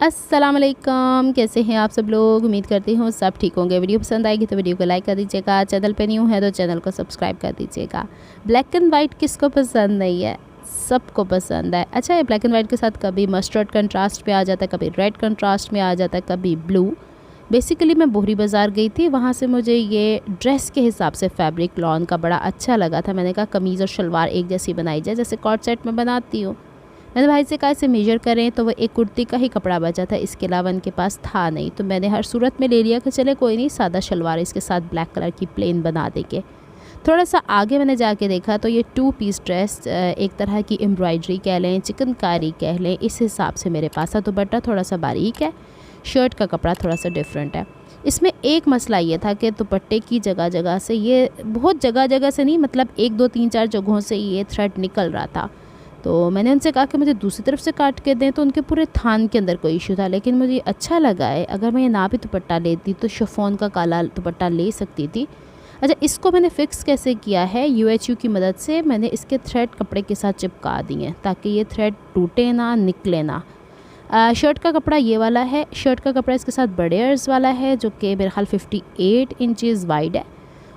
अस्सलाम वालेकुम, कैसे हैं आप सब लोग। उम्मीद करती हूँ सब ठीक होंगे। वीडियो पसंद आएगी तो वीडियो को लाइक कर दीजिएगा। चैनल पे न्यू है तो चैनल को सब्सक्राइब कर दीजिएगा। ब्लैक एंड वाइट किसको पसंद नहीं है, सबको पसंद है। अच्छा, ये ब्लैक एंड वाइट के साथ कभी मस्टर्ड कंट्रास्ट में आ जाता है, कभी रेड कंट्रास्ट में आ जाता है, कभी ब्लू। बेसिकली मैं बोहरी बाज़ार गई थी, वहाँ से मुझे ये ड्रेस के हिसाब से फैब्रिक लॉन का बड़ा अच्छा लगा था। मैंने कहा कमीज़ और शलवार एक जैसी बनाई जाए, जैसे कॉर्ड सेट में बनाती हूँ। मैंने भाई से कहा इसे मेजर करें, तो वो एक कुर्ती का ही कपड़ा बचा था, इसके अलावा उनके पास था नहीं। तो मैंने हर सूरत में ले लिया कि चले कोई नहीं, सादा शलवार इसके साथ ब्लैक कलर की प्लेन बना देंगे। थोड़ा सा आगे मैंने जाके देखा तो ये 2 पीस ड्रेस, एक तरह की एम्ब्रॉयडरी कह लें, चिकनकारी कह लें, इस हिसाब से मेरे पास था। दुपट्टा थोड़ा सा बारीक है, शर्ट का कपड़ा थोड़ा सा डिफरेंट है। इसमें एक मसला ये था कि दुपट्टे की जगह जगह से, ये बहुत जगह जगह से नहीं, मतलब 1 2 3 4 जगहों से ये थ्रेड निकल रहा था। तो मैंने उनसे कहा कि मुझे दूसरी तरफ से काट के दें, तो उनके पूरे थान के अंदर कोई इशू था। लेकिन मुझे अच्छा लगा है, अगर मैं ये ना भी दुपट्टा लेती तो शिफॉन का काला दुपट्टा ले सकती थी। अच्छा, इसको मैंने फ़िक्स कैसे किया है, UHU की मदद से मैंने इसके थ्रेड कपड़े के साथ चिपका दिए हैं ताकि ये थ्रेड टूटे ना, निकले ना। शर्ट का कपड़ा ये वाला है। शर्ट का कपड़ा इसके साथ बड़े अर्ज वाला है, जो कि मेरे ख्याल 58 इंचज़ वाइड है।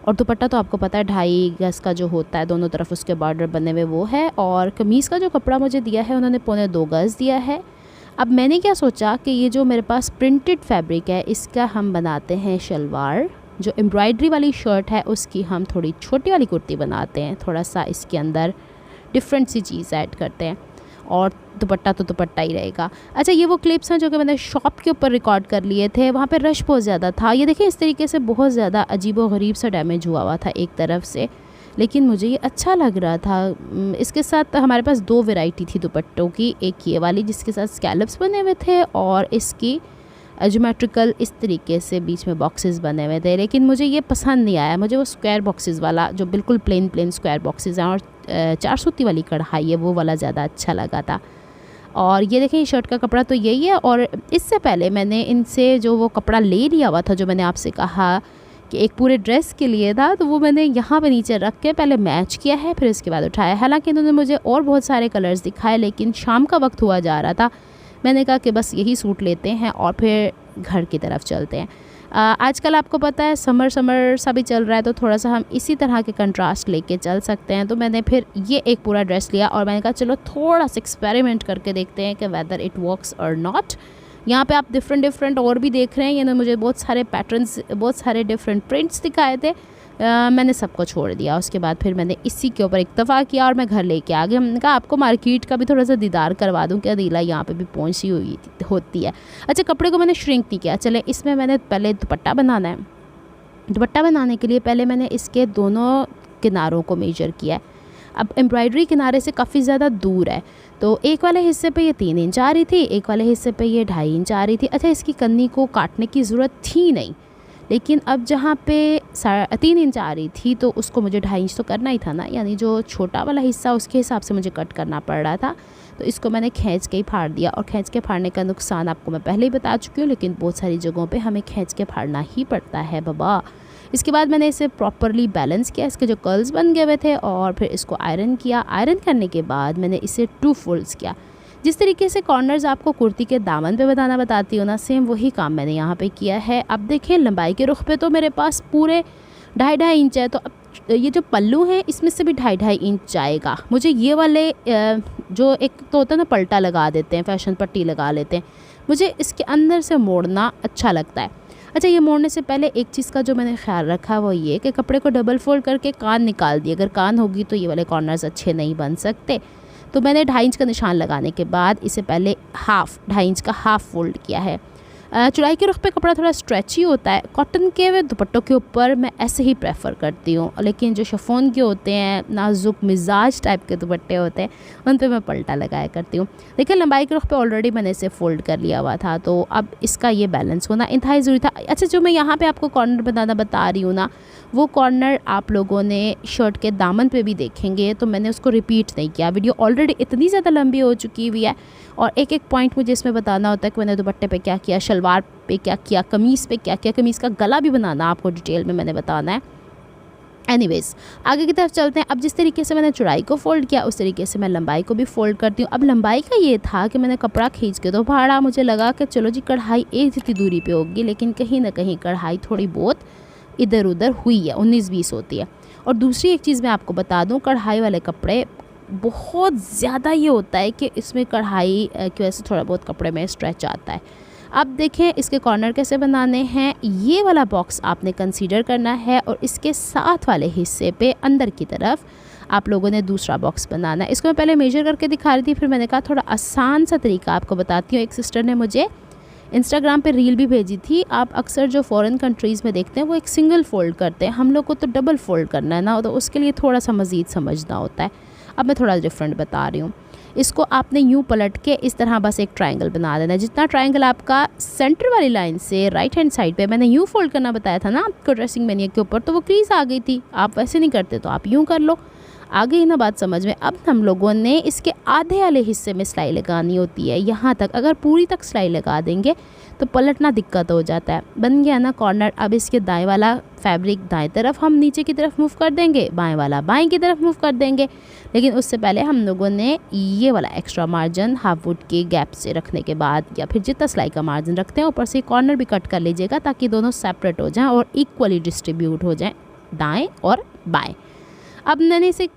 और दुपट्टा तो आपको पता है 2.5 गज का जो होता है, दोनों तरफ उसके बॉर्डर बने हुए वो है। और कमीज़ का जो कपड़ा मुझे दिया है उन्होंने 2.25 गज दिया है। अब मैंने क्या सोचा कि ये जो मेरे पास प्रिंटेड फैब्रिक है, इसका हम बनाते हैं शलवार। जो एम्ब्रॉयडरी वाली शर्ट है उसकी हम थोड़ी छोटी वाली कुर्ती बनाते हैं, थोड़ा सा इसके अंदर डिफरेंट सी चीज़ ऐड करते हैं, और दुपट्टा तो दुपट्टा ही रहेगा। अच्छा, ये वो क्लिप्स हैं जो कि मैंने शॉप के ऊपर रिकॉर्ड कर लिए थे, वहाँ पे रश बहुत ज़्यादा था। ये देखिए इस तरीके से बहुत ज़्यादा अजीब व गरीब सा डैमेज हुआ था एक तरफ से, लेकिन मुझे ये अच्छा लग रहा था। इसके साथ हमारे पास 2 वैरायटी थी दुपट्टों की, एक ये वाली जिसके साथ स्कैलप्स बने हुए थे, और इसकी ज्योमेट्रिकल इस तरीके से बीच में बॉक्सेस बने हुए थे। लेकिन मुझे ये पसंद नहीं आया, मुझे वो स्क्वायर बॉक्सेस वाला, जो बिल्कुल प्लेन स्क्वायर बॉक्सेस हैं और 4 सूती वाली कढ़ाई है, वो वाला ज़्यादा अच्छा लगा था। और ये देखें, शर्ट का कपड़ा तो यही है। और इससे पहले मैंने इनसे जो वो कपड़ा ले लिया हुआ था, जो मैंने आपसे कहा कि एक पूरे ड्रेस के लिए था, तो वो मैंने यहाँ पे नीचे रख के पहले मैच किया है, फिर इसके बाद उठाया। हालांकि इन्होंने मुझे और बहुत सारे कलर्स दिखाए, लेकिन शाम का वक्त हुआ जा रहा था, मैंने कहा कि बस यही सूट लेते हैं और फिर घर की तरफ चलते हैं। आजकल आपको पता है समर सा भी चल रहा है, तो थोड़ा सा हम इसी तरह के कंट्रास्ट लेके चल सकते हैं। तो मैंने फिर ये एक पूरा ड्रेस लिया और मैंने कहा चलो थोड़ा सा एक्सपेरिमेंट करके देखते हैं कि वेदर इट वर्क्स और नॉट। यहाँ पे आप डिफरेंट और भी देख रहे हैं, यानी मुझे बहुत सारे पैटर्न्स, बहुत सारे डिफरेंट प्रिंट्स दिखाए थे। मैंने सबको छोड़ दिया। उसके बाद फिर मैंने इसी के ऊपर इत्तेफा किया और मैं घर लेके आ गई। हमने कहा आपको मार्केट का भी थोड़ा सा दीदार करवा दूं, क्या अदीला यहाँ पे भी पहुँची हुई होती है। अच्छा, कपड़े को मैंने श्रिंक नहीं किया। चले, इसमें मैंने पहले दुपट्टा बनाना है। दुपट्टा बनाने के लिए पहले मैंने इसके दोनों किनारों को मेजर किया है। अब एम्ब्रॉयडरी किनारे से काफ़ी ज़्यादा दूर है, तो एक वाले हिस्से पे ये 3 इंच आ रही थी, एक वाले हिस्से पे ये 2.5 इंच आ रही थी। अच्छा, इसकी कन्नी को काटने की ज़रूरत थी नहीं, लेकिन अब जहाँ पे 3 इंच आ रही थी तो उसको मुझे 2.5 इंच तो करना ही था ना, यानी जो छोटा वाला हिस्सा उसके हिसाब से मुझे कट करना पड़ रहा था। तो इसको मैंने खींच के ही फाड़ दिया, और खींच के फाड़ने का नुकसान आपको मैं पहले ही बता चुकी हूँ, लेकिन बहुत सारी जगहों पे हमें खींच के फाड़ना ही पड़ता है बाबा। इसके बाद मैंने इसे प्रॉपरली बैलेंस किया, इसके जो कर्ल्स बन गए हुए थे, और फिर इसको आयरन किया। आयरन करने के बाद मैंने इसे 2 फोल्ड्स किया। जिस तरीके से कॉर्नर्स आपको कुर्ती के दामन पे बताती हूँ ना, सेम वही काम मैंने यहाँ पे किया है। अब देखिए, लंबाई के रुख पे तो मेरे पास पूरे 2.5 इंच है, तो अब ये जो पल्लू है इसमें से भी 2.5 इंच जाएगा। मुझे ये वाले जो एक तो होता है ना, पलटा लगा देते हैं, फैशन पट्टी लगा लेते हैं, मुझे इसके अंदर से मोड़ना अच्छा लगता है। अच्छा, ये मोड़ने से पहले एक चीज़ का जो मैंने ख्याल रखा वो ये कि कपड़े को डबल फोल्ड करके कान निकाल दिए। अगर कान होगी तो ये वाले कॉर्नर्स अच्छे नहीं बन सकते। तो मैंने 2.5 इंच का निशान लगाने के बाद इसे पहले 2.5 इंच का हाफ़ फोल्ड किया है। चौड़ाई के रुख पे कपड़ा थोड़ा स्ट्रेची होता है, कॉटन के वे दुपट्टों के ऊपर मैं ऐसे ही प्रेफर करती हूँ, लेकिन जो शिफॉन के होते हैं, नाजुक मिजाज टाइप के दुपट्टे होते हैं, उन पे मैं पलटा लगाया करती हूँ। देखिए, लंबाई के रुख पे ऑलरेडी मैंने इसे फ़ोल्ड कर लिया हुआ था, तो अब इसका ये बैलेंस होना इंतहाई ज़रूरी था। अच्छा, जो मैं यहाँ पे आपको कॉर्नर बनाना बता रही हूँ ना, वो कॉर्नर आप लोगों ने शर्ट के दामन पे भी देखेंगे, तो मैंने उसको रिपीट नहीं किया। वीडियो ऑलरेडी इतनी ज़्यादा लंबी हो चुकी हुई है, और एक पॉइंट मुझे इसमें बताना होता है कि मैंने दुपट्टे पे क्या किया, शलवार पे क्या किया, कमीज़ पे क्या किया, कमीज़ का गला भी बनाना आपको डिटेल में मैंने बताना है। एनीवेज आगे की तरफ चलते हैं। अब जिस तरीके से मैंने चौड़ाई को फ़ोल्ड किया उस तरीके से मैं लंबाई को भी फ़ोल्ड करती हूँ। अब लंबाई का ये था कि मैंने कपड़ा खींच के तो फाड़ा, मुझे लगा कि चलो जी कढ़ाई एक जितनी दूरी पे होगी, लेकिन कहीं ना कहीं कढ़ाई थोड़ी बहुत इधर उधर हुई है, 19-20 होती है। और दूसरी एक चीज़ मैं आपको बता दूँ, कढ़ाई वाले कपड़े बहुत ज़्यादा ये होता है कि इसमें कढ़ाई की वजह से थोड़ा बहुत कपड़े में स्ट्रेच आता है। अब देखें इसके कॉर्नर कैसे बनाने हैं। ये वाला बॉक्स आपने कंसीडर करना है और इसके साथ वाले हिस्से पे अंदर की तरफ आप लोगों ने दूसरा बॉक्स बनाना है। इसको मैं पहले मेजर करके दिखा रही थी, फिर मैंने कहा थोड़ा आसान सा तरीका आपको बताती हूँ। एक सिस्टर ने मुझे इंस्टाग्राम पे रील भी भेजी थी। आप अक्सर जो फॉरेन कंट्रीज़ में देखते हैं वो एक सिंगल फ़ोल्ड करते हैं, हम लोग को तो डबल फ़ोल्ड करना है ना, तो उसके लिए थोड़ा सा मज़ीद समझना होता है। अब मैं थोड़ा डिफरेंट बता रही हूँ। इसको आपने यूँ पलट के इस तरह बस एक ट्रायंगल बना देना है। जितना ट्रायंगल आपका सेंटर वाली लाइन से राइट हैंड साइड पे, मैंने यूँ फोल्ड करना बताया था ना आपको ड्रेसिंग मैनिया के ऊपर, तो वो क्रीज आ गई थी। आप वैसे नहीं करते तो आप यूँ कर लो। आ गई ना बात समझ में। अब हम लोगों ने इसके आधे वाले हिस्से में सिलाई लगानी होती है, यहाँ तक। अगर पूरी तक सिलाई लगा देंगे तो पलटना दिक्कत हो जाता है। बन गया ना कॉर्नर। अब इसके दाएं वाला फैब्रिक दाएं तरफ हम नीचे की तरफ मूव कर देंगे, बाएं वाला बाएं की तरफ मूव कर देंगे। लेकिन उससे पहले हम लोगों ने ये वाला एक्स्ट्रा मार्जिन हाफ वुड के गैप से रखने के बाद, या फिर जितना सिलाई का मार्जिन रखते हैं ऊपर से कॉर्नर भी कट कर लीजिएगा, ताकि दोनों सेपरेट हो जाएं और इक्वली डिस्ट्रीब्यूट हो जाएं दाएं और बाएं। अब मैंने इसे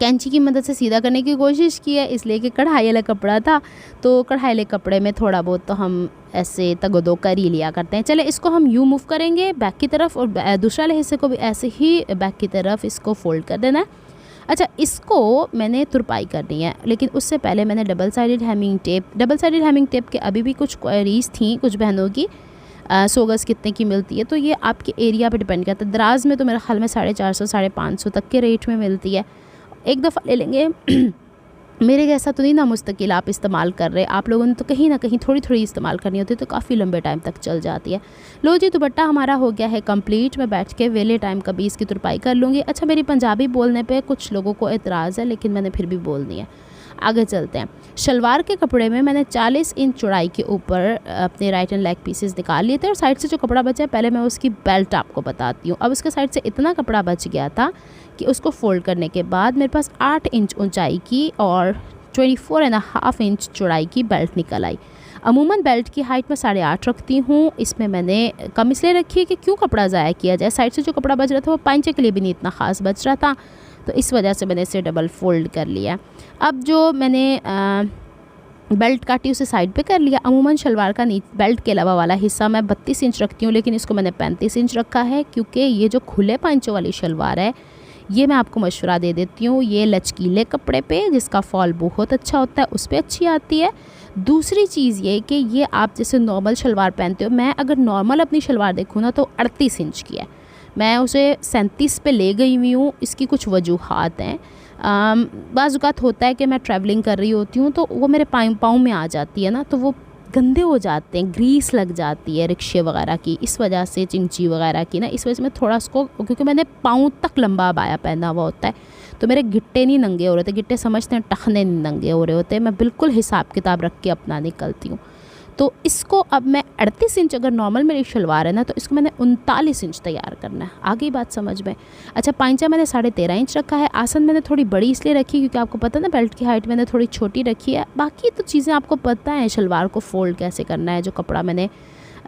कैंची की मदद से सीधा करने की कोशिश की है, इसलिए कि कढ़ाई वाला कपड़ा था, तो कढ़ाई वाले कपड़े में थोड़ा बहुत तो हम ऐसे तगदो कर ही लिया करते हैं। चले इसको हम यूँ मूव करेंगे बैक की तरफ, और दूसरे वाले हिस्से को भी ऐसे ही बैक की तरफ इसको फोल्ड कर देना है। अच्छा, इसको मैंने तुरपाई करनी है, लेकिन उससे पहले मैंने डबल साइडेड हैमिंग टेप के अभी भी कुछ क्वेरीज थी कुछ बहनों की, 100 गज़ कितने की मिलती है, तो ये आपके एरिया पे डिपेंड करता है। दराज में तो मेरे ख्याल में 450 550 तक के रेट में मिलती है। एक दफ़ा ले लेंगे मेरे जैसा तो नहीं ना मुस्तकिल आप इस्तेमाल कर रहे, आप लोगों ने तो कहीं ना कहीं थोड़ी थोड़ी इस्तेमाल करनी होती है, तो काफ़ी लंबे टाइम तक चल जाती है। लो जी, दुपट्टा हमारा हो गया है कंप्लीट। मैं बैठ के वेले टाइम कभी इसकी तुरपाई कर लूँगी। अच्छा, मेरी पंजाबी बोलने पे कुछ लोगों को एतराज़ है, लेकिन मैंने फिर भी बोलनी है। आगे चलते हैं। शलवार के कपड़े में मैंने 40 इंच चौड़ाई के ऊपर अपने राइट एंड लेग पीसेस निकाल लिए थे, और साइड से जो कपड़ा बचा है पहले मैं उसकी बेल्ट आपको बताती हूँ। अब उसके साइड से इतना कपड़ा बच गया था कि उसको फोल्ड करने के बाद मेरे पास 8 इंच ऊंचाई की और 24.5 इंच चौड़ाई की बेल्ट निकल आई। अमूमन बेल्ट की हाइट मैं 8.5 रखती हूँ। इसमें मैंने कम इसलिए रखी है कि क्यों कपड़ा ज़ाया किया जाए। साइड से जो कपड़ा बच रहा था वो पांचे के लिए भी नहीं इतना ख़ास बच रहा था, तो इस वजह से मैंने इसे डबल फोल्ड कर लिया। अब जो मैंने बेल्ट काटी उसे साइड पे कर लिया। अमूमन शलवार का बेल्ट के अलावा वाला हिस्सा मैं 32 इंच रखती हूँ, लेकिन इसको मैंने 35 इंच रखा है, क्योंकि ये जो खुले पांचों वाली शलवार है, ये मैं आपको मशवरा दे देती हूँ, ये लचकीले कपड़े पे जिसका फॉल बहुत अच्छा होता है उस पर अच्छी आती है। दूसरी चीज़ ये कि ये आप जैसे नॉर्मल शलवार पहनते हो, मैं अगर नॉर्मल अपनी शलवार देखूँ ना तो 38 इंच की है, मैं उसे 37 पे ले गई हुई हूँ। इसकी कुछ वजूहात हैं। बाज़-औक़ात होता है कि मैं ट्रैवलिंग कर रही होती हूँ तो वो मेरे पाँव में आ जाती है ना, तो वो गंदे हो जाते हैं, ग्रीस लग जाती है रिक्शे वगैरह की, इस वजह से चिंची वगैरह की ना, इस वजह से मैं थोड़ा उसको, क्योंकि मैंने पाँव तक लंबा अबाया पहना हुआ होता है, तो मेरे गिट्टे नहीं नंगे हो रहे थे। गिट्टे समझते हैं टखने नहीं नंगे हो रहे होते, मैं बिल्कुल हिसाब किताब रख के अपना निकलती हूँ। तो इसको अब मैं 38 इंच अगर नॉर्मल मेरी शलवार है ना, तो इसको मैंने 39 इंच तैयार करना है। आगे बात समझ में। अच्छा, पांचा मैंने 13.5 इंच रखा है। आसन मैंने थोड़ी बड़ी इसलिए रखी क्योंकि आपको पता है ना बेल्ट की हाइट मैंने थोड़ी छोटी रखी है। बाकी तो चीज़ें आपको पता है, शलवार को फ़ोल्ड कैसे करना है। जो कपड़ा मैंने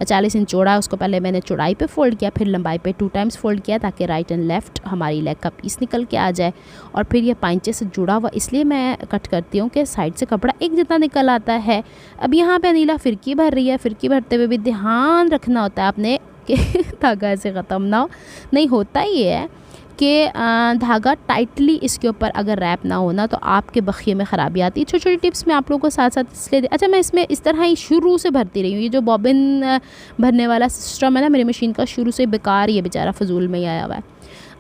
40 इंच चौड़ा है उसको पहले मैंने चौड़ाई पे फ़ोल्ड किया, फिर लंबाई पे 2 टाइम्स फ़ोल्ड किया, ताकि राइट एंड लेफ़्ट हमारी लेग का पीस निकल के आ जाए। और फिर ये पांचे से जुड़ा हुआ इसलिए मैं कट करती हूँ कि साइड से कपड़ा एक जितना निकल आता है। अब यहाँ पे अनीला फ़िरकी भर रही है, फ़िरकी भरते हुए भी ध्यान रखना होता है आपने कि धागा ऐसे ख़त्म ना हो। नहीं, होता ये है कि धागा टाइटली इसके ऊपर अगर रैप ना होना तो आपके बखिए में ख़राबी आती है। छोटी छोटी टिप्स मैं आप लोगों को साथ साथ इसलिए अच्छा, मैं इसमें इस तरह ही शुरू से भरती रही हूँ। ये जो बॉबिन भरने वाला सिस्टम है ना मेरी मशीन का, शुरू से बेकार, ये बेचारा फजूल में ही आया हुआ है।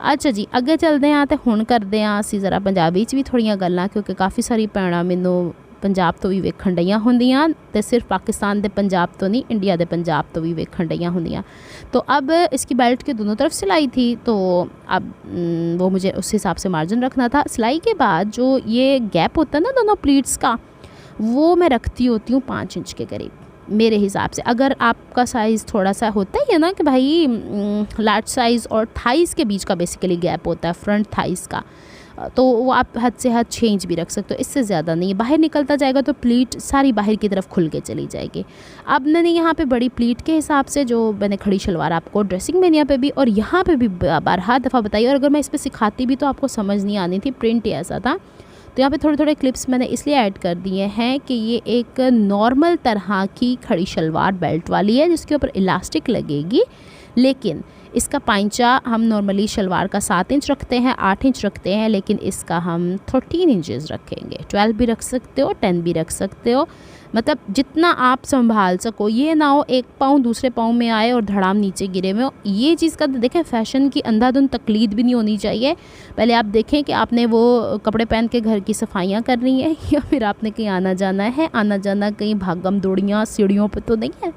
अच्छा जी, अगे चलते हैं तो हुण करते हैं असीं ज़रा पंजाबी च भी थोड़ियां गल्लां, क्योंकि काफ़ी सारी भैणां मैनूं पंजाब तो भी वेखण डईयां हुंदियां, ते सिर्फ पाकिस्तान के पंजाब तो नहीं, इंडिया के पंजाब तो भी वेखण डईयां हुंदियां। तो अब इसकी बेल्ट के दोनों तरफ सिलाई थी, तो अब वो मुझे उस हिसाब से मार्जिन रखना था। सिलाई के बाद जो ये गैप होता है ना दोनों प्लीट्स का, वो मैं रखती होती हूँ 5 इंच के करीब। मेरे हिसाब से। अगर आपका साइज़ थोड़ा सा होता ही है ना कि भाई लार्ज साइज़ और थाइज़ के बीच का बेसिकली गैप होता है, फ्रंट थाइज़ का, तो वो आप हद से हद 6 इंच भी रख सकते हो, इससे ज़्यादा नहीं। बाहर निकलता जाएगा तो प्लीट सारी बाहर की तरफ खुल के चली जाएगी। अब मैंने यहाँ पे बड़ी प्लीट के हिसाब से जो मैंने खड़ी शलवार आपको ड्रेसिंग मेनिया पे भी और यहाँ पे भी बारहा दफ़ा बताई, और अगर मैं इस पर सिखाती भी तो आपको समझ नहीं आनी थी, प्रिंट ही ऐसा था। तो यहाँ पे थोड़े थोड़े क्लिप्स मैंने इसलिए ऐड कर दिए हैं कि ये एक नॉर्मल तरह की खड़ी शलवार बेल्ट वाली है जिसके ऊपर इलास्टिक लगेगी, लेकिन इसका पांचा हम नॉर्मली शलवार का 7 इंच रखते हैं, 8 इंच रखते हैं, लेकिन इसका हम 13 इंचेस रखेंगे। 12 भी रख सकते हो, 10 भी रख सकते हो, मतलब जितना आप संभाल सको। ये ना हो एक पाँव दूसरे पाँव में आए और धड़ाम नीचे गिरे हुए हो। ये चीज़ का देखें, फ़ैशन की अंधाधुंध तकलीद भी नहीं होनी चाहिए। पहले आप देखें कि आपने वो कपड़े पहन के घर की सफाइयाँ करनी है या फिर आपने कहीं आना जाना है, आना जाना कहीं भागम दौड़ियाँ सीढ़ियों पर तो नहीं है।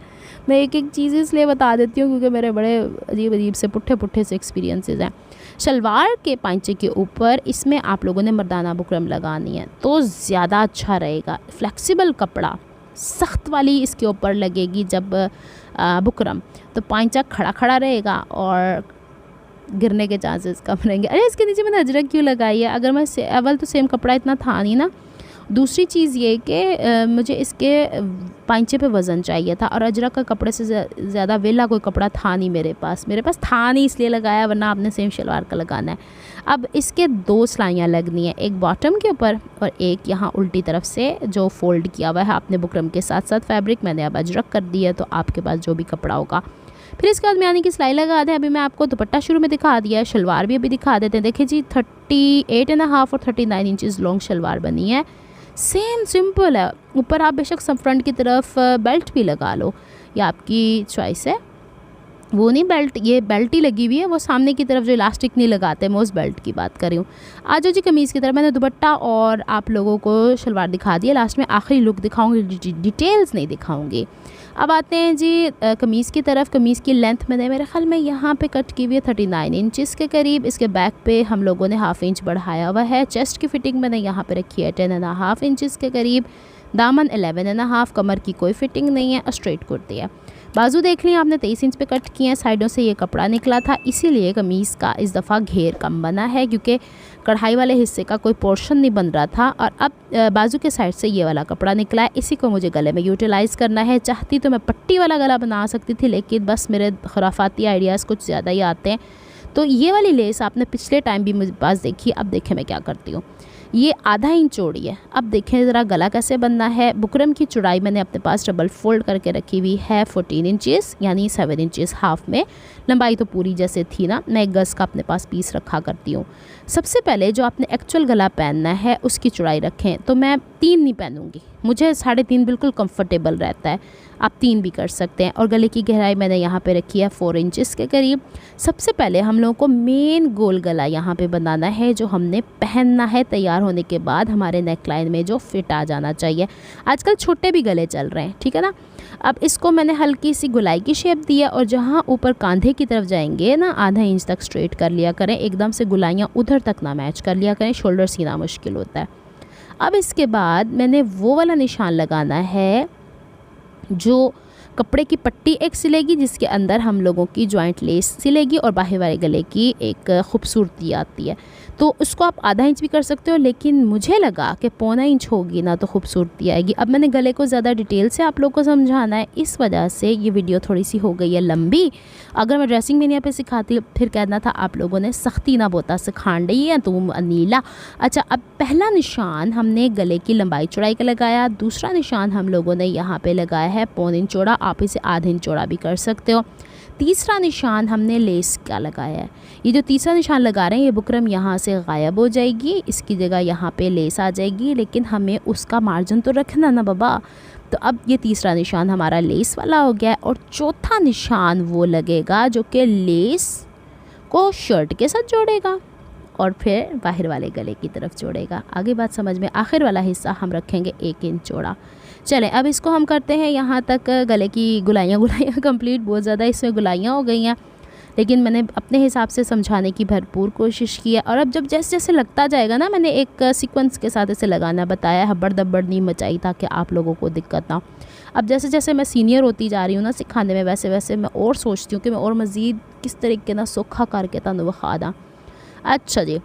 मैं एक एक चीज़ इसलिए बता देती हूँ क्योंकि मेरे बड़े अजीब अजीब से पुट्ठे से एक्सपीरियंसेस हैं। शलवार के पांचे के ऊपर इसमें आप लोगों ने मर्दाना बुकरम लगानी है तो ज़्यादा अच्छा रहेगा। फ्लेक्सिबल कपड़ा सख्त वाली इसके ऊपर लगेगी जब बुकरम, तो पांचा खड़ा खड़ा रहेगा और गिरने के चांसेस कम रहेंगे। अरे इसके नीचे मैंने अजरक क्यों लगाई है? अगर मैं अव्वल तो सेम कपड़ा इतना था नहीं ना, दूसरी चीज़ ये कि मुझे इसके पांचे पे वज़न चाहिए था और अजरक का कपड़े से ज़्यादा वेला कोई कपड़ा था नहीं मेरे पास था नहीं, इसलिए लगाया, वरना आपने सेम शलवार का लगाना है। अब इसके 2 सिलाइयाँ लगनी है, एक बॉटम के ऊपर और एक यहाँ उल्टी तरफ से जो फोल्ड किया हुआ है आपने बुकरम के साथ साथ फैब्रिक। मैंने अब अजरक कर दी है, तो आपके पास जो भी कपड़ा होगा। फिर इसके बाद मियानी की सिलाई लगा दें। अभी मैं आपको दुपट्टा शुरू में दिखा दिया है, शलवार भी अभी दिखा देते हैं। देखिए जी 38.5 और 39 इंचज़ लॉन्ग शलवार बनी है, सेम सिंपल है। ऊपर आप बेशक सब फ्रंट की तरफ बेल्ट भी लगा लो, या आपकी चॉइस है। वो नहीं बेल्ट, ये बेल्ट ही लगी हुई है, वो सामने की तरफ जो इलास्टिक नहीं लगाते, मैं उस बेल्ट की बात कर रही हूँ। आज जी कमीज़ की तरफ मैंने दुपट्टा और आप लोगों को शलवार दिखा दिया, लास्ट में आखिरी लुक दिखाऊंगी, डिटेल्स नहीं दिखाऊंगी। अब आते हैं जी कमीज़ की तरफ। कमीज़ की लेंथ मैंने मेरे ख्याल में यहाँ पे कट की हुई है 39 इंचज़ के करीब। इसके बैक पे हम लोगों ने 1/2 इंच बढ़ाया हुआ है। चेस्ट की फिटिंग मैंने यहाँ पे रखी है 10.5 इंचज़ के करीब। दामन 11.5, कमर की कोई फिटिंग नहीं है और स्ट्रेट कुर्ती है। बाजू देख ली आपने 23 इंच पे कट किए हैं। साइडों से ये कपड़ा निकला था, इसीलिए कमीज़ का इस दफ़ा घेर कम बना है क्योंकि कढ़ाई वाले हिस्से का कोई पोर्शन नहीं बन रहा था। और अब बाजू के साइड से ये वाला कपड़ा निकला है, इसी को मुझे गले में यूटिलाइज़ करना है। चाहती तो मैं पट्टी वाला गला बना सकती थी, लेकिन बस मेरे खुराफाती आइडियाज़ कुछ ज़्यादा ही आते हैं। तो ये वाली लेस आपने पिछले टाइम भी मुझे पास देखी। अब देखें मैं क्या करती हूँ। ये 1/2 इंच चौड़ी है। अब देखें ज़रा गला कैसे बनना है। बुकरम की चौड़ाई मैंने अपने पास डबल फोल्ड करके रखी हुई है 14 इंचज़, यानी 7 इंचज़ हाफ में। लंबाई तो पूरी जैसे थी ना, मैं 1 गज़ का अपने पास पीस रखा करती हूँ। सबसे पहले जो आपने एक्चुअल गला पहनना है उसकी चौड़ाई रखें। तो मैं 3 नहीं पहनूँगी, मुझे 3.5 बिल्कुल कंफर्टेबल रहता है। आप 3 भी कर सकते हैं। और गले की गहराई मैंने यहाँ पे रखी है 4 इंचज़ के करीब। सबसे पहले हम लोगों को मेन गोल गला यहाँ पे बनाना है, जो हमने पहनना है तैयार होने के बाद हमारे नेक लाइन में जो फिट आ जाना चाहिए। आजकल छोटे भी गले चल रहे हैं, ठीक है ना। अब इसको मैंने हल्की सी गुलाई की शेप दी है और जहाँ ऊपर कांधे की तरफ जाएंगे ना, 1/2 इंच तक स्ट्रेट कर लिया करें। एकदम से गुलाइयाँ उधर तक ना मैच कर लिया करें, शोल्डर सीना मुश्किल होता है। अब इसके बाद मैंने वो वाला निशान लगाना है जो कपड़े की पट्टी एक सिलेगी, जिसके अंदर हम लोगों की जॉइंट लेस सिलेगी और बाहर वाले गले की एक खूबसूरती आती है। तो उसको आप 1/2 इंच भी कर सकते हो, लेकिन मुझे लगा कि 1.25 इंच होगी ना तो खूबसूरती आएगी। अब मैंने गले को ज़्यादा डिटेल से आप लोग को समझाना है, इस वजह से ये वीडियो थोड़ी सी हो गई है लंबी। अगर मैं ड्रेसिंग मेनिया पे सिखाती फिर कहना था आप लोगों ने सख्ती ना बोता सिखान रही है तुम अनीला। अच्छा, अब पहला निशान हमने गले की लंबाई चौड़ाई का लगाया। दूसरा निशान हम लोगों ने यहाँ पे लगाया है 1.25 इंच चौड़ा, आप इसे 1/2 इंच चौड़ा भी कर सकते हो। तीसरा निशान हमने लेस का लगाया है। ये जो तीसरा निशान लगा रहे हैं ये बुकरम यहाँ से गायब हो जाएगी, इसकी जगह यहाँ पे लेस आ जाएगी, लेकिन हमें उसका मार्जिन तो रखना ना बाबा। तो अब ये तीसरा निशान हमारा लेस वाला हो गया। और चौथा निशान वो लगेगा जो कि लेस को शर्ट के साथ जोड़ेगा और फिर बाहर वाले गले की तरफ जोड़ेगा। आगे बात समझ में। आखिर वाला हिस्सा हम रखेंगे 1 इंच चौड़ा। चलें अब इसको हम करते हैं यहाँ तक गले की गुलाइयाँ कंप्लीट। बहुत ज़्यादा इसमें गुलाइयाँ हो गई हैं, लेकिन मैंने अपने हिसाब से समझाने की भरपूर कोशिश की है। और अब जब जैसे जैसे लगता जाएगा ना, मैंने एक सीक्वेंस के साथ इसे लगाना बताया, हब्बड़ दब्बड़ नहीं मचाई ताकि आप लोगों को दिक्कत ना हो। अब जैसे जैसे मैं सीनियर होती जा रही हूँ ना सिखाने में, वैसे वैसे मैं और सोचती हूँ कि मैं और मज़ीद किस तरीके ना सौखा करके तुहानू विखा दा। अच्छा जी,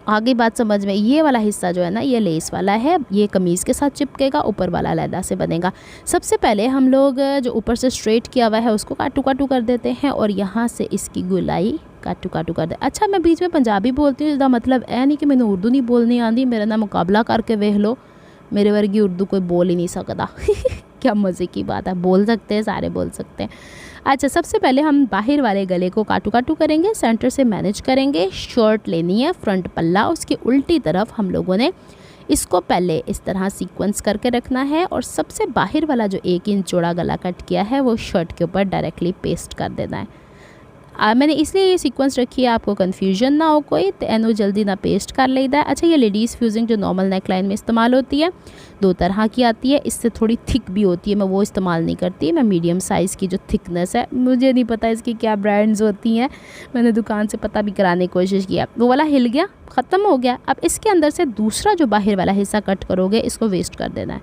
आगे बात समझ में। ये वाला हिस्सा जो है ना ये लेस वाला है, ये कमीज़ के साथ चिपकेगा, ऊपर वाला अलहदा से बनेगा। सबसे पहले हम लोग जो ऊपर से स्ट्रेट किया हुआ है उसको काटू काटू कर देते हैं और यहाँ से इसकी गुलाई काटू काटू कर दे। अच्छा, मैं बीच में पंजाबी बोलती हूँ, इसका मतलब है नहीं कि मैंने उर्दू नहीं बोलनी आती, मेरा ना मुकाबला करके वेख लो, मेरे वर्गी उर्दू कोई बोल ही नहीं सकता। क्या मज़े की बात है, बोल सकते हैं, सारे बोल सकते हैं। अच्छा, सबसे पहले हम बाहर वाले गले को काटू काटू करेंगे, सेंटर से मैनेज करेंगे। शर्ट लेनी है, फ्रंट पल्ला, उसकी उल्टी तरफ हम लोगों ने इसको पहले इस तरह सीक्वेंस करके रखना है और सबसे बाहर वाला जो 1 इंच चौड़ा गला कट किया है वो शर्ट के ऊपर डायरेक्टली पेस्ट कर देना है। मैंने इसलिए ये सीक्वेंस रखी है, आपको कन्फ्यूजन ना हो कोई, तो एनो जल्दी ना पेस्ट कर लेता है। अच्छा, ये लेडीज़ फ्यूजिंग जो नॉर्मल नेक लाइन में इस्तेमाल होती है 2 तरह की आती है, इससे थोड़ी थिक भी होती है, मैं वो इस्तेमाल नहीं करती। मैं मीडियम साइज़ की जो थिकनेस है, मुझे नहीं पता इसकी क्या ब्रांड्स होती हैं, मैंने दुकान से पता भी कराने की कोशिश किया, वो वाला हिल गया, ख़त्म हो गया। अब इसके अंदर से दूसरा जो बाहर वाला हिस्सा कट करोगे इसको वेस्ट कर देना है,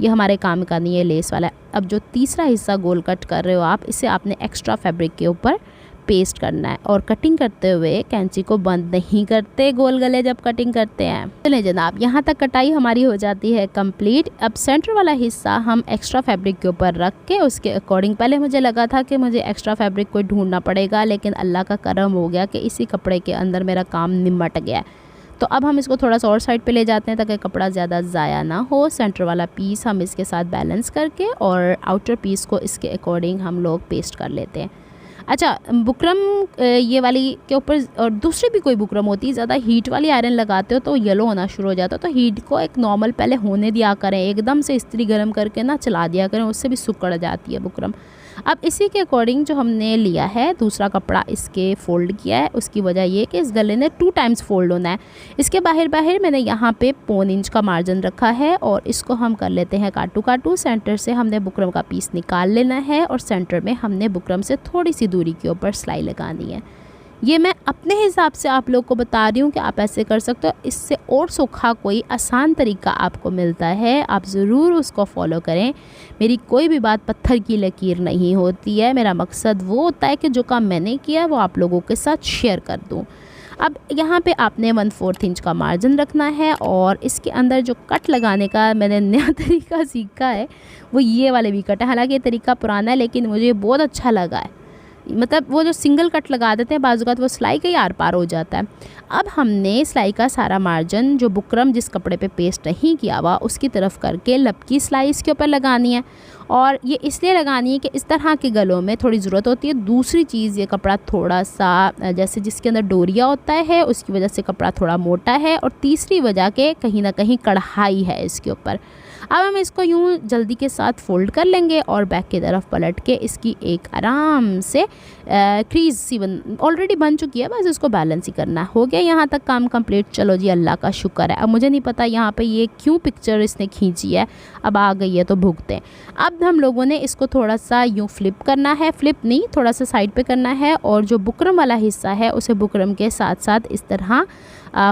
ये हमारे काम का नहीं है, लेस वाला है। अब जो तीसरा हिस्सा गोल कट कर रहे हो आप, इसे आपने एक्स्ट्रा फैब्रिक के ऊपर पेस्ट करना है और कटिंग करते हुए कैंची को बंद नहीं करते गोल गले जब कटिंग करते हैं। चलिए जनाब, यहाँ तक कटाई हमारी हो जाती है कंप्लीट। अब सेंटर वाला हिस्सा हम एक्स्ट्रा फैब्रिक के ऊपर रख के उसके अकॉर्डिंग, पहले मुझे लगा था कि मुझे एक्स्ट्रा फैब्रिक कोई ढूंढना पड़ेगा, लेकिन अल्लाह का करम हो गया कि इसी कपड़े के अंदर मेरा काम निमट गया। तो अब हम इसको थोड़ा सा और साइड पे ले जाते हैं ताकि कपड़ा ज़्यादा ज़ाया ना हो। सेंटर वाला पीस हम इसके साथ बैलेंस करके और आउटर पीस को इसके अकॉर्डिंग हम लोग पेस्ट कर लेते हैं। अच्छा, बुकरम ये वाली के ऊपर और दूसरी भी कोई बुकरम होती है, ज़्यादा हीट वाली आयरन लगाते हो तो येलो होना शुरू हो जाता है, तो हीट को एक नॉर्मल पहले होने दिया करें, एकदम से इस्त्री गर्म करके ना चला दिया करें, उससे भी सिकुड़ जाती है बुकरम। अब इसी के अकॉर्डिंग जो हमने लिया है दूसरा कपड़ा इसके फ़ोल्ड किया है, उसकी वजह ये कि इस गले ने 2 टाइम्स फ़ोल्ड होना है। इसके बाहर मैंने यहाँ पे 1 इंच का मार्जिन रखा है और इसको हम कर लेते हैं काटू काटू। सेंटर से हमने बुकरम का पीस निकाल लेना है और सेंटर में हमने बुकरम से थोड़ी सी दूरी के ऊपर सिलाई लगानी है। ये मैं अपने हिसाब से आप लोग को बता रही हूँ कि आप ऐसे कर सकते हो, इससे और सौखा कोई आसान तरीका आपको मिलता है, आप ज़रूर उसको फॉलो करें। मेरी कोई भी बात पत्थर की लकीर नहीं होती है, मेरा मकसद वो होता है कि जो काम मैंने किया वो आप लोगों के साथ शेयर कर दूँ। अब यहाँ पे आपने 1/4 इंच का मार्जिन रखना है और इसके अंदर जो कट लगाने का मैंने नया तरीका सीखा है वो ये वाले भी कट है। हालांकि ये तरीका पुराना है लेकिन मुझे बहुत अच्छा लगा है, मतलब वो जो सिंगल कट लगा देते हैं बाजू का तो वो सिलाई का ही आर पार हो जाता है। अब हमने सिलाई का सारा मार्जिन जो बुकरम जिस कपड़े पे पेस्ट नहीं किया हुआ उसकी तरफ करके लपकी सिलाई इसके ऊपर लगानी है और ये इसलिए लगानी है कि इस तरह के गलों में थोड़ी ज़रूरत होती है। दूसरी चीज़, ये कपड़ा थोड़ा सा जैसे जिसके अंदर डोरिया होता है उसकी वजह से कपड़ा थोड़ा मोटा है और तीसरी वजह के कहीं ना कहीं कढ़ाई है इसके ऊपर। अब हम इसको यूँ जल्दी के साथ फ़ोल्ड कर लेंगे और बैक की तरफ पलट के इसकी एक आराम से क्रीज सी ऑलरेडी बन चुकी है, बस इसको बैलेंस ही करना। हो गया यहाँ तक काम कंप्लीट। चलो जी, अल्लाह का शुक्र है। अब मुझे नहीं पता यहाँ पे ये क्यों पिक्चर इसने खींची है, अब आ गई है तो भुगते हैं। अब हम लोगों ने इसको थोड़ा सा यूँ फ्लिप करना है, फ्लिप नहीं थोड़ा सा साइड पे करना है और जो बुकरम वाला हिस्सा है उसे बुकरम के साथ साथ इस तरह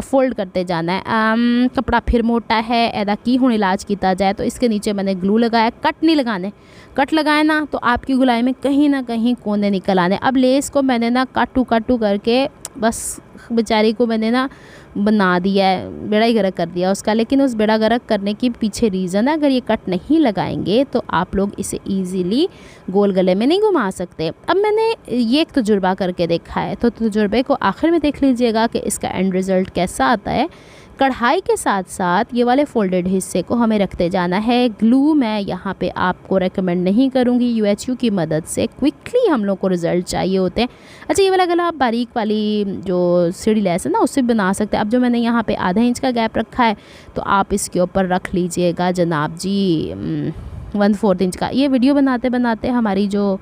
फ़ोल्ड करते जाना है। कपड़ा फिर मोटा है, ऐदा की हुण इलाज किया जाए तो इसके नीचे मैंने ग्लू लगाया। कट नहीं लगाने, कट लगाए ना तो आपकी गुलाई में कहीं ना कहीं कोने निकल आने। अब लेस को मैंने ना काटू काटू करके बस बेचारी को मैंने ना बना दिया है, बेड़ा ही गर्क कर दिया उसका। लेकिन उस बेड़ा गर्क करने के पीछे रीज़न है, अगर ये कट नहीं लगाएंगे तो आप लोग इसे ईज़िली गोल गले में नहीं घुमा सकते। अब मैंने ये एक तजुर्बा करके देखा है तो तजुर्बे को आखिर में देख लीजिएगा कि इसका एंड रिज़ल्ट कैसा आता है। कढ़ाई के साथ साथ ये वाले फोल्डेड हिस्से को हमें रखते जाना है। ग्लू मैं यहाँ पे आपको रेकमेंड नहीं करूँगी, UHU की मदद से क्विकली हम लोग को रिज़ल्ट चाहिए होते हैं। अच्छा, ये वाला गला आप बारीक वाली जो सीढ़ी लेस है ना उससे बना सकते हैं। अब जो मैंने यहाँ पे आधा इंच का गैप रखा है तो आप इसके ऊपर रख लीजिएगा जनाब जी 1/4 इंच का। ये वीडियो बनाते बनाते हमारी जो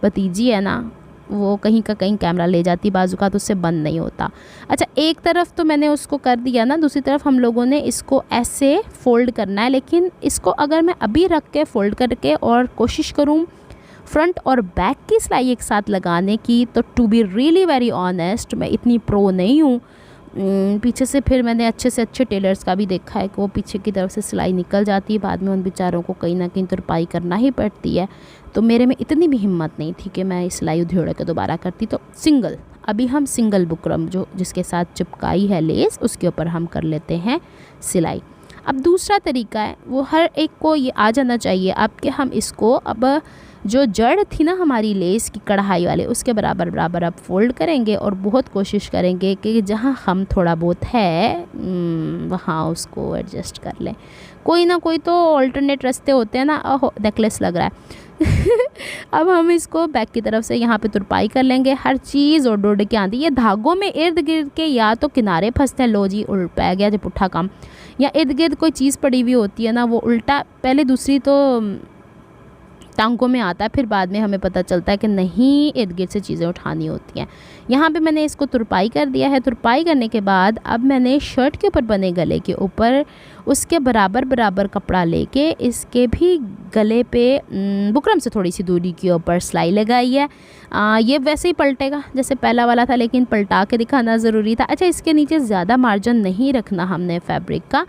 भतीजी है ना वो कहीं का कहीं कैमरा ले जाती बाजू का, तो उससे बंद नहीं होता। अच्छा, एक तरफ तो मैंने उसको कर दिया ना, दूसरी तरफ हम लोगों ने इसको ऐसे फ़ोल्ड करना है। लेकिन इसको अगर मैं अभी रख के फ़ोल्ड करके और कोशिश करूँ फ्रंट और बैक की सिलाई एक साथ लगाने की तो to be really very honest मैं इतनी प्रो नहीं हूँ। पीछे से फिर मैंने अच्छे से अच्छे टेलर्स का भी देखा है कि वो पीछे की तरफ से सिलाई निकल जाती है, बाद में उन बेचारों को कहीं ना कहीं तुरपाई करना ही पड़ती है। तो मेरे में इतनी भी हिम्मत नहीं थी कि मैं सिलाई उधेड़ के दोबारा करती। तो सिंगल, अभी हम सिंगल बुकरम जो जिसके साथ चिपकाई है लेस, उसके ऊपर हम कर लेते हैं सिलाई। अब दूसरा तरीका है, वो हर एक को ये आ जाना चाहिए अब कि हम इसको, अब जो जड़ थी ना हमारी लेस की कढ़ाई वाले, उसके बराबर बराबर अब फोल्ड करेंगे और बहुत कोशिश करेंगे कि जहाँ हम थोड़ा बहुत है वहाँ उसको एडजस्ट कर लें। कोई ना कोई तो ऑल्टरनेट रास्ते होते हैं ना। ओहो, नेकलेस लग रहा है। अब हम इसको बैक की तरफ से यहाँ पे तुरपाई कर लेंगे। हर चीज़ उड़ उड़ के आती है। ये धागों में इर्द गिर्द के या तो किनारे फंसते हैं, लो जी उल्ट पै गया जो पुट्ठा काम, या इर्द गिर्द कोई चीज़ पड़ी हुई होती है ना, वो उल्टा पहले दूसरी तो टांगों में आता है, फिर बाद में हमें पता चलता है कि नहीं इर्द गिर्द से चीज़ें उठानी होती हैं। यहाँ पे मैंने इसको तुरपाई कर दिया है। तुरपाई करने के बाद अब मैंने शर्ट के ऊपर बने गले के ऊपर उसके बराबर बराबर कपड़ा लेके इसके भी गले पे बुकरम से थोड़ी सी दूरी के ऊपर सिलाई लगाई है। ये वैसे ही पलटेगा जैसे पहला वाला था, लेकिन पलटा के दिखाना ज़रूरी था। अच्छा, इसके नीचे ज़्यादा मार्जिन नहीं रखना हमने फैब्रिक का,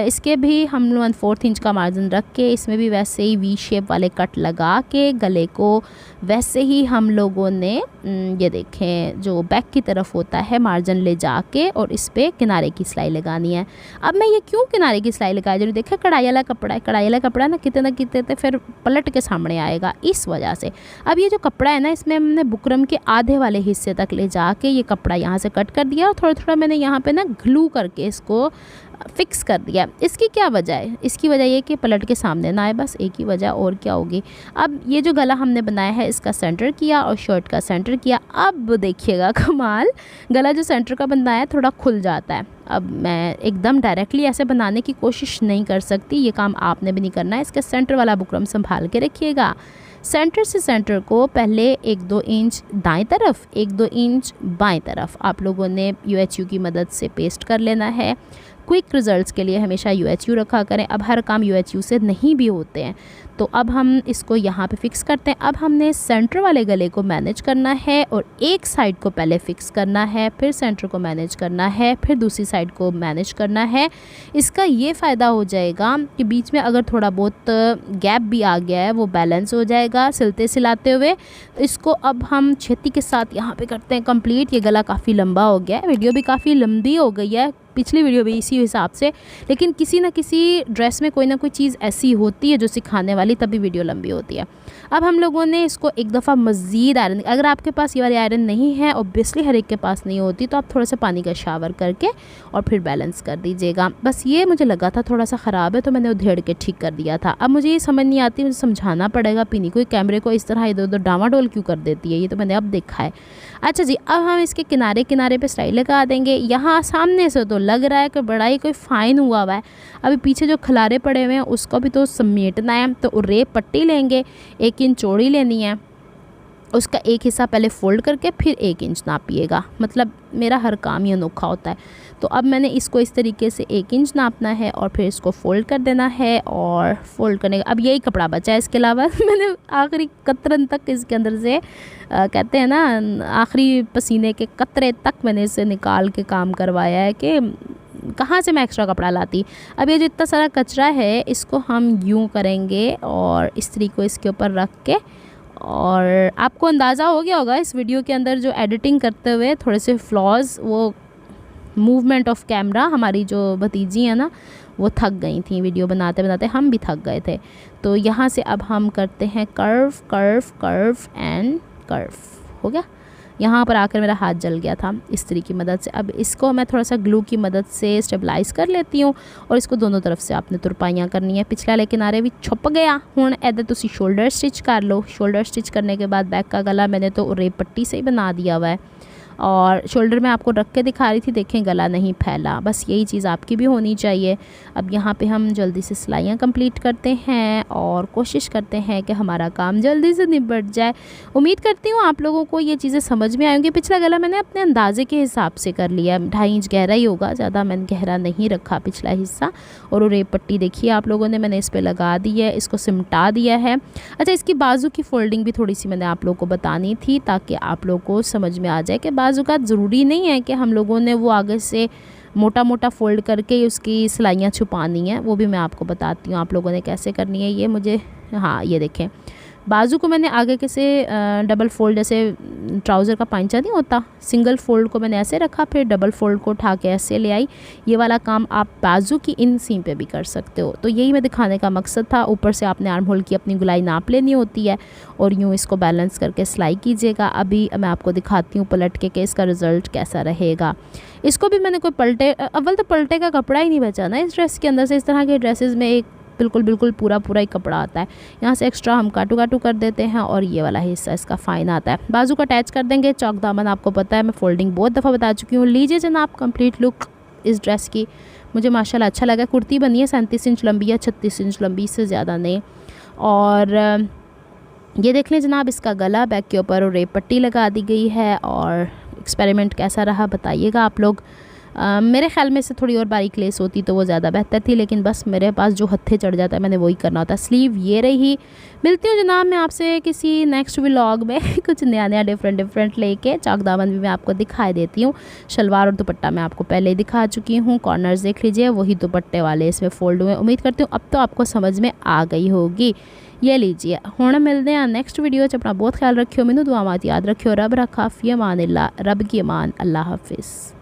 इसके भी हम 1/4 इंच का मार्जिन रख के इसमें भी वैसे ही वी शेप वाले कट लगा के गले को वैसे ही हम लोगों ने ये देखें जो बैक की तरफ होता है मार्जिन ले जाके और इस पर किनारे की सिलाई लगानी है। अब मैं ये क्यों किनारे की सिलाई लगाई, जरूर देखा कढ़ाई वाला कपड़ा है, कढ़ाई वाला कपड़ा ना कितने फिर पलट के सामने आएगा, इस वजह से। अब ये जो कपड़ा है ना, इसमें हमने बुकरम के आधे वाले हिस्से तक ले जाके ये कपड़ा यहाँ से कट कर दिया और थोड़ा थोड़ा मैंने यहाँ पे ना ग्लू करके इसको फिक्स कर दिया। इसकी क्या वजह है? इसकी वजह ये कि पलट के सामने ना आए, बस एक ही वजह, और क्या होगी। अब ये जो गला हमने बनाया है इसका सेंटर किया और शर्ट का सेंटर किया। अब देखिएगा कमाल, गला जो सेंटर का बनाया है थोड़ा खुल जाता है। अब मैं एकदम डायरेक्टली ऐसे बनाने की कोशिश नहीं कर सकती, ये काम आपने भी नहीं करना है। इसके सेंटर वाला बुकरम संभाल के रखिएगा। सेंटर से सेंटर को पहले 1-2 इंच दाएं तरफ, 1-2 इंच बाएं तरफ आप लोगों ने UHU की मदद से पेस्ट कर लेना है। क्विक रिजल्ट्स के लिए हमेशा UHU रखा करें। अब हर काम UHU से नहीं भी होते हैं, तो अब हम इसको यहाँ पे फिक्स करते हैं। अब हमने सेंटर वाले गले को मैनेज करना है और एक साइड को पहले फिक्स करना है, फिर सेंटर को मैनेज करना है, फिर दूसरी साइड को मैनेज करना है। इसका ये फ़ायदा हो जाएगा कि बीच में अगर थोड़ा बहुत गैप भी आ गया है वो बैलेंस हो जाएगा सिलते सिलाते हुए। तो इसको अब हम छेती के साथ यहाँ पे करते हैं कंप्लीट। ये गला काफ़ी लंबा हो गया है, वीडियो भी काफ़ी लंबी हो गई है, पिछली वीडियो भी इसी हिसाब से, लेकिन किसी न किसी ड्रेस में कोई ना कोई चीज़ ऐसी होती है जो सिखाने वाली, तभी वीडियो लंबी होती है। अब हम लोगों ने इसको एक दफ़ा मज़ीद आयरन, अगर आपके पास ये वाली आयरन नहीं है, ऑब्वियसली हर एक के पास नहीं होती, तो आप थोड़ा सा पानी का शावर करके और फिर बैलेंस कर दीजिएगा। बस ये मुझे लगा था थोड़ा सा ख़राब है तो मैंने उधेड़ के ठीक कर दिया था। अब मुझे ये समझ नहीं आती, मुझे समझाना पड़ेगा पीनी कोई कैमरे को इस तरह इधर उधर डामाडोल क्यों कर देती है, ये तो मैंने अब देखा है। अच्छा जी, अब हम इसके किनारे किनारे पे सिलाई लगा देंगे। यहाँ सामने से तो लग रहा है कि बड़ा ही कोई फ़ाइन हुआ है, अभी पीछे जो खलारे पड़े हुए हैं उसको भी तो समेटना है। तो रेप पट्टी लेंगे, 1 इंच चौड़ी लेनी है, उसका एक हिस्सा पहले फ़ोल्ड करके फिर 1 इंच नापिएगा। मतलब मेरा हर काम ही अनोखा होता है। तो अब मैंने इसको इस तरीके से 1 इंच नापना है और फिर इसको फ़ोल्ड कर देना है। और फ़ोल्ड करने का अब यही कपड़ा बचा है, इसके अलावा मैंने आखिरी कतरन तक इसके अंदर से कहते हैं ना, आखिरी पसीने के कतरे तक मैंने इसे निकाल के काम करवाया है कि कहाँ से मैं एक्स्ट्रा कपड़ा लाती। अब ये जो इतना सारा कचरा है इसको हम यूँ करेंगे और इस्त्री को इसके ऊपर रख के, और आपको अंदाज़ा हो गया होगा इस वीडियो के अंदर जो एडिटिंग करते हुए थोड़े से फ्लॉज, वो मूवमेंट ऑफ कैमरा, हमारी जो भतीजी है ना वो थक गई थी वीडियो बनाते बनाते, हम भी थक गए थे। तो यहाँ से अब हम करते हैं curve curve curve and curve. हो गया, यहाँ पर आकर मेरा हाथ जल गया था इस्त्री की मदद से। अब इसको मैं थोड़ा सा ग्लू की मदद से स्टेबलाइज़ कर लेती हूँ और इसको दोनों तरफ से आपने तुरपाइयाँ करनी है। पिछले वाले किनारे भी छुप गया, हुण इधर तुसी शोल्डर स्टिच कर लो। शोल्डर स्टिच करने के बाद बैक का गला मैंने तो रेप पट्टी से ही बना दिया हुआ है, और शोल्डर में आपको रख के दिखा रही थी, देखें गला नहीं फैला। बस यही चीज़ आपकी भी होनी चाहिए। अब यहाँ पे हम जल्दी से सिलाइयाँ कंप्लीट करते हैं और कोशिश करते हैं कि हमारा काम जल्दी से निपट जाए। उम्मीद करती हूँ आप लोगों को ये चीज़ें समझ में आएंगी। पिछला गला मैंने अपने अंदाजे के हिसाब से कर लिया, 2.5 इंच गहरा ही होगा, ज़्यादा मैंने गहरा नहीं रखा पिछला हिस्सा। और वो रेप पट्टी देखिए आप लोगों ने, मैंने इस पर लगा दी है, इसको सिमटा दिया है। अच्छा, इसकी बाजू की फोल्डिंग भी थोड़ी सी मैंने आप लोगों को बतानी थी ताकि आप लोगों को समझ में आ जाए कि बाज़ात ज़रूरी नहीं है कि हम लोगों ने वो आगे से मोटा मोटा फ़ोल्ड करके उसकी सिलाइयाँ छुपानी हैं, वो भी मैं आपको बताती हूँ आप लोगों ने कैसे करनी है। ये मुझे, हाँ ये देखें, बाजू को मैंने आगे के से डबल फ़ोल्ड, जैसे ट्राउज़र का पांचा नहीं होता, सिंगल फ़ोल्ड को मैंने ऐसे रखा, फिर डबल फ़ोल्ड को उठा के ऐसे ले आई। ये वाला काम आप बाजू की इन सीम पे भी कर सकते हो। तो यही मैं दिखाने का मकसद था। ऊपर से आपने आर्म होल की अपनी गुलाई नाप लेनी होती है और यूँ इसको बैलेंस करके सिलाई कीजिएगा। अभी मैं आपको दिखाती हूँ पलट के कि इसका रिज़ल्ट कैसा रहेगा। इसको भी मैंने कोई पलटे, अव्वल तो पलटे का कपड़ा ही नहीं बचा ना इस ड्रेस के अंदर से। इस तरह के ड्रेसेस में एक बिल्कुल पूरा ही कपड़ा आता है, यहाँ से एक्स्ट्रा हम काटू कर देते हैं और ये वाला हिस्सा इसका फ़ाइन आता है। बाजू का अटैच कर देंगे। चौक दामन आपको पता है मैं फ़ोल्डिंग बहुत दफ़ा बता चुकी हूँ। लीजिए जनाब कंप्लीट लुक इस ड्रेस की। मुझे माशाल्लाह अच्छा लगा। कुर्ती बनी है 37 इंच लंबी या 36 इंच लंबी, से ज़्यादा नहीं। और ये देख लें जनाब, इसका गला बैक के ऊपर रेप पट्टी लगा दी गई है। और एक्सपेरिमेंट कैसा रहा बताइएगा आप लोग। मेरे ख्याल में से थोड़ी और बारीक लेस होती तो वो ज़्यादा बेहतर थी, लेकिन बस मेरे पास जो हत्थे चढ़ जाता है मैंने वही करना होता है। स्लीव ये रही। मिलती हूँ जनाब मैं आपसे किसी नेक्स्ट व्लॉग में कुछ नया डिफरेंट लेके। चाक दामन भी मैं आपको दिखाई देती हूँ। शलवार और दुपट्टा मैं आपको पहले ही दिखा चुकी हूँ। कॉर्नर्स देख लीजिए, वही दुपट्टे वाले इसमें फ़ोल्ड हुए। उम्मीद करती हूँ अब तो आपको समझ में आ गई होगी। ये लीजिए, हुण मिलते हैं नेक्स्ट वीडियो। अपना बहुत ख्याल रखियो, मैनू दुआवां याद रखियो। रब रखा फ़ी अमान अल्लाह, रब की अमान। अल्लाह हाफिज़।